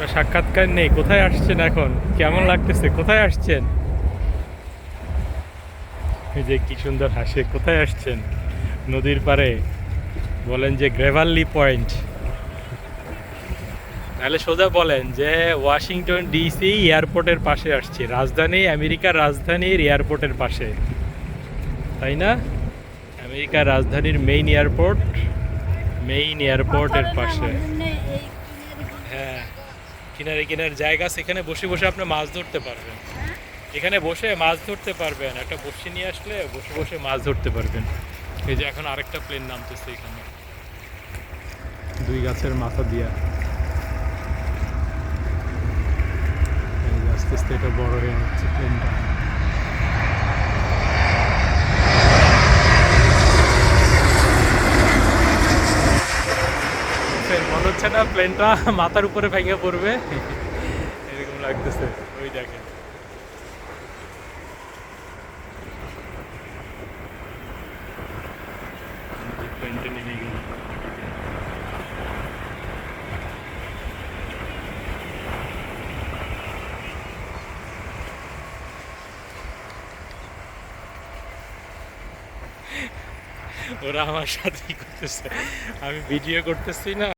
কোনো সাক্ষাৎকার নেই। কোথায় আসছেন এখন? কেমন লাগতেছে? কোথায় আসছেন? এই যে কি সুন্দর হাসে। কোথায় আসছেন? নদীর পাড়ে। বলেন যে গ্রেভালি পয়েন্ট। তাহলে সোজা বলেন যে ওয়াশিংটন ডিসি এয়ারপোর্টের পাশে আসছি, রাজধানী, আমেরিকার রাজধানীর এয়ারপোর্টের পাশে, তাই না? আমেরিকার রাজধানীর মেইন এয়ারপোর্টের পাশে। হ্যাঁ, কিনারে কিনারে জায়গা, সেখানে বসে বসে আপনি মাছ ধরতে পারবেন। এখানে বসে মাছ ধরতে পারবেন, একটা বড়শি নিয়ে আসলে বসে বসে মাছ ধরতে পারবেন। এই যে এখন আরেকটা প্লেন নামতেছে এখানে, দুই গাছের মাথা দিয়া। এই যে আস্তে আস্তে এটা বড় হয়ে যাচ্ছে প্লেনটা। মনে হচ্ছে না প্লেনটা মাথার উপরে ভেঙে পড়বে? এরকম লাগতেছে। ওই দেখেন, প্লেনটা নেমে গেল। ওরা আমার সাথেই করতেছে, আমি ভিডিও করতেছি না।